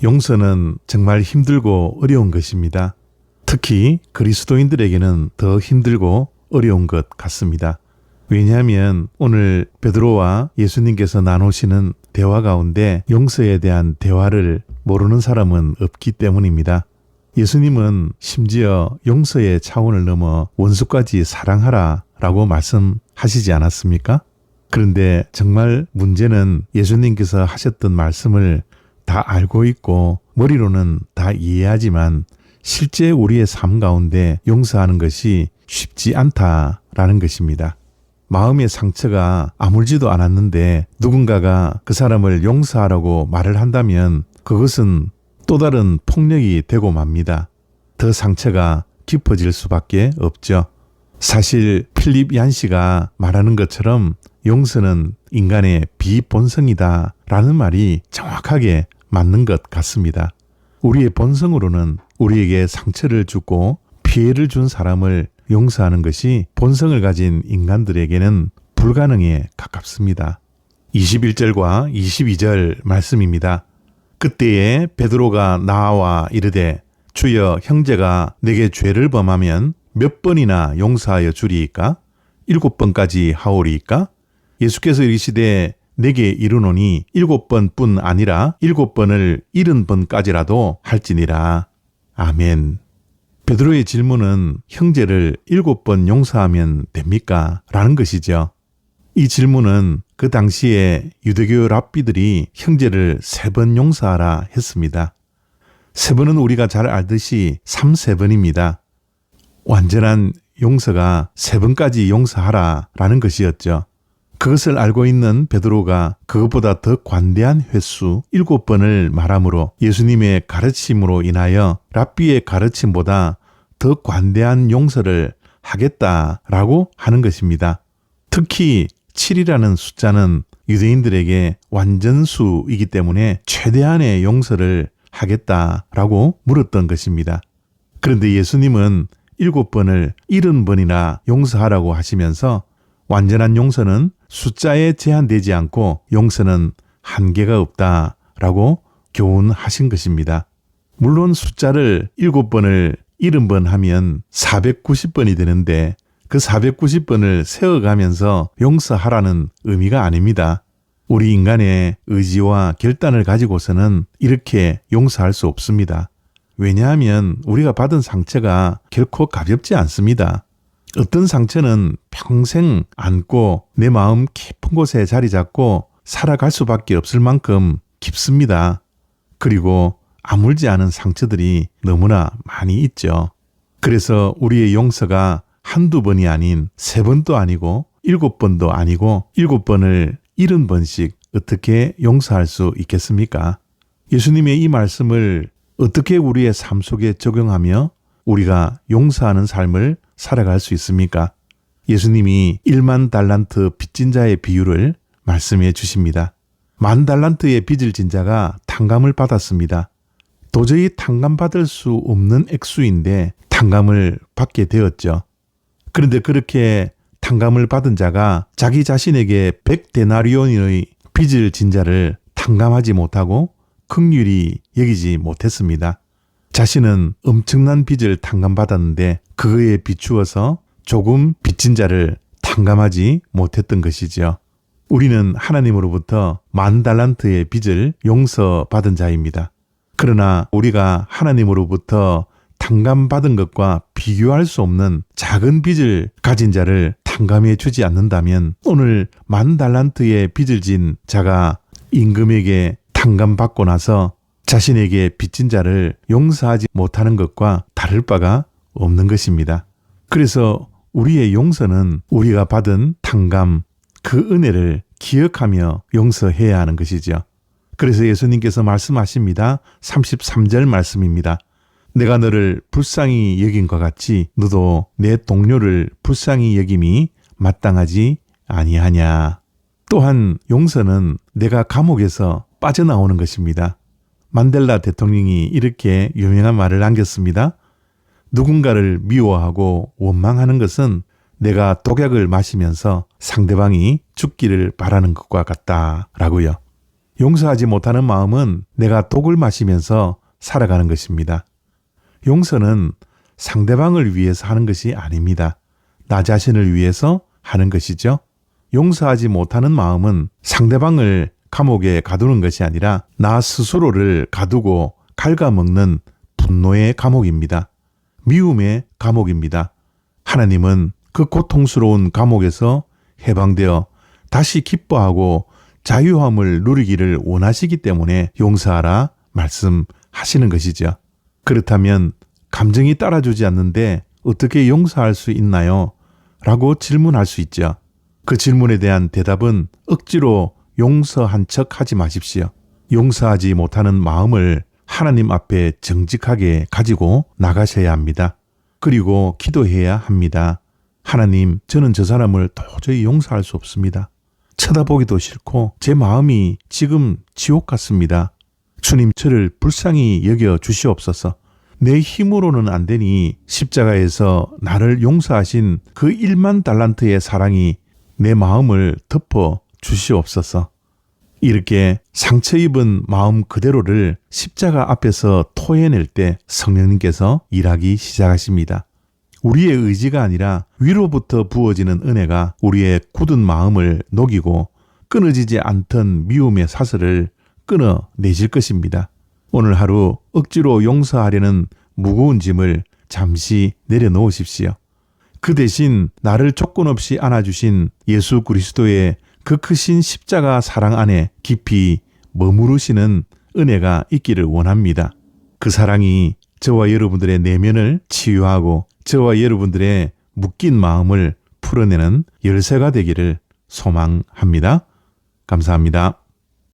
용서는 정말 힘들고 어려운 것입니다. 특히 그리스도인들에게는 더 힘들고 어려운 것 같습니다. 왜냐하면 오늘 베드로와 예수님께서 나누시는 대화 가운데 용서에 대한 대화를 모르는 사람은 없기 때문입니다. 예수님은 심지어 용서의 차원을 넘어 원수까지 사랑하라 라고 말씀하시지 않았습니까? 그런데 정말 문제는 예수님께서 하셨던 말씀을 다 알고 있고 머리로는 다 이해하지만 실제 우리의 삶 가운데 용서하는 것이 쉽지 않다라는 것입니다. 마음의 상처가 아물지도 않았는데 누군가가 그 사람을 용서하라고 말을 한다면 그것은 또 다른 폭력이 되고 맙니다. 더 상처가 깊어질 수밖에 없죠. 사실 필립 얀시가 말하는 것처럼 용서는 인간의 비본성이다 라는 말이 정확하게 맞는 것 같습니다. 우리의 본성으로는 우리에게 상처를 주고 피해를 준 사람을 용서하는 것이 본성을 가진 인간들에게는 불가능에 가깝습니다. 21절과 22절 말씀입니다. 그때에 베드로가 나와 이르되 주여 형제가 내게 죄를 범하면 몇 번이나 용서하여 주리이까? 7번까지 하오리이까? 예수께서 이르시되 내게 이르노니 7번뿐 아니라 7번을 70번까지라도 할지니라. 아멘. 베드로의 질문은 형제를 7번 용서하면 됩니까? 라는 것이죠. 이 질문은 그 당시에 유대교 랍비들이 형제를 3번 용서하라 했습니다. 3번은 우리가 잘 알듯이 3세번입니다. 완전한 용서가 3번까지 용서하라 라는 것이었죠. 그것을 알고 있는 베드로가 그것보다 더 관대한 횟수 7번을 말함으로 예수님의 가르침으로 인하여 랍비의 가르침보다 더 관대한 용서를 하겠다라고 하는 것입니다. 특히 7이라는 숫자는 유대인들에게 완전수이기 때문에 최대한의 용서를 하겠다라고 물었던 것입니다. 그런데 예수님은 7번을 70번이나 용서하라고 하시면서 완전한 용서는 숫자에 제한되지 않고 용서는 한계가 없다라고 교훈하신 것입니다. 물론 숫자를 7번을 70번 하면 490번이 되는데 그 490번을 세어가면서 용서하라는 의미가 아닙니다. 우리 인간의 의지와 결단을 가지고서는 이렇게 용서할 수 없습니다. 왜냐하면 우리가 받은 상처가 결코 가볍지 않습니다. 어떤 상처는 평생 안고 내 마음 깊은 곳에 자리 잡고 살아갈 수밖에 없을 만큼 깊습니다. 그리고 아물지 않은 상처들이 너무나 많이 있죠. 그래서 우리의 용서가 한두 번이 아닌 3번도 아니고 7번도 아니고 7번을 70번씩 어떻게 용서할 수 있겠습니까? 예수님의 이 말씀을 어떻게 우리의 삶 속에 적용하며 우리가 용서하는 삶을 살아갈 수 있습니까? 예수님이 1만 달란트 빚진 자의 비유를 말씀해 주십니다. 10,000달란트의 빚을 진 자가 탕감을 받았습니다. 도저히 탕감받을 수 없는 액수인데 탕감을 받게 되었죠. 그런데 그렇게 탕감을 받은 자가 자기 자신에게 100데나리온의 빚을 진 자를 탕감하지 못하고 긍휼히 여기지 못했습니다. 자신은 엄청난 빚을 탕감받았는데 그거에 비추어서 조금 빚진 자를 탕감하지 못했던 것이죠. 우리는 하나님으로부터 10,000달란트의 빚을 용서받은 자입니다. 그러나 우리가 하나님으로부터 탕감받은 것과 비교할 수 없는 작은 빚을 가진 자를 탕감해 주지 않는다면 오늘 10,000달란트의 빚을 진 자가 임금에게 탕감받고 나서 자신에게 빚진 자를 용서하지 못하는 것과 다를 바가 없는 것입니다. 그래서 우리의 용서는 우리가 받은 탕감, 그 은혜를 기억하며 용서해야 하는 것이죠. 그래서 예수님께서 말씀하십니다. 33절 말씀입니다. 내가 너를 불쌍히 여긴 것 같이 너도 내 동료를 불쌍히 여김이 마땅하지 아니하냐. 또한 용서는 내가 감옥에서 빠져나오는 것입니다. 만델라 대통령이 이렇게 유명한 말을 남겼습니다. 누군가를 미워하고 원망하는 것은 내가 독약을 마시면서 상대방이 죽기를 바라는 것과 같다라고요. 용서하지 못하는 마음은 내가 독을 마시면서 살아가는 것입니다. 용서는 상대방을 위해서 하는 것이 아닙니다. 나 자신을 위해서 하는 것이죠. 용서하지 못하는 마음은 상대방을 감옥에 가두는 것이 아니라 나 스스로를 가두고 갉아먹는 분노의 감옥입니다. 미움의 감옥입니다. 하나님은 그 고통스러운 감옥에서 해방되어 다시 기뻐하고 자유함을 누리기를 원하시기 때문에 용서하라 말씀하시는 것이죠. 그렇다면 감정이 따라주지 않는데 어떻게 용서할 수 있나요? 라고 질문할 수 있죠. 그 질문에 대한 대답은 억지로 용서한 척 하지 마십시오. 용서하지 못하는 마음을 하나님 앞에 정직하게 가지고 나가셔야 합니다. 그리고 기도해야 합니다. 하나님, 저는 저 사람을 도저히 용서할 수 없습니다. 쳐다보기도 싫고 제 마음이 지금 지옥 같습니다. 주님, 저를 불쌍히 여겨 주시옵소서. 내 힘으로는 안 되니 십자가에서 나를 용서하신 그 1만 달란트의 사랑이 내 마음을 덮어 주시옵소서. 이렇게 상처 입은 마음 그대로를 십자가 앞에서 토해낼 때 성령님께서 일하기 시작하십니다. 우리의 의지가 아니라 위로부터 부어지는 은혜가 우리의 굳은 마음을 녹이고 끊어지지 않던 미움의 사슬을 끊어내실 것입니다. 오늘 하루 억지로 용서하려는 무거운 짐을 잠시 내려놓으십시오. 그 대신 나를 조건 없이 안아주신 예수 그리스도의 그 크신 십자가 사랑 안에 깊이 머무르시는 은혜가 있기를 원합니다. 그 사랑이 저와 여러분들의 내면을 치유하고 저와 여러분들의 묶인 마음을 풀어내는 열쇠가 되기를 소망합니다. 감사합니다.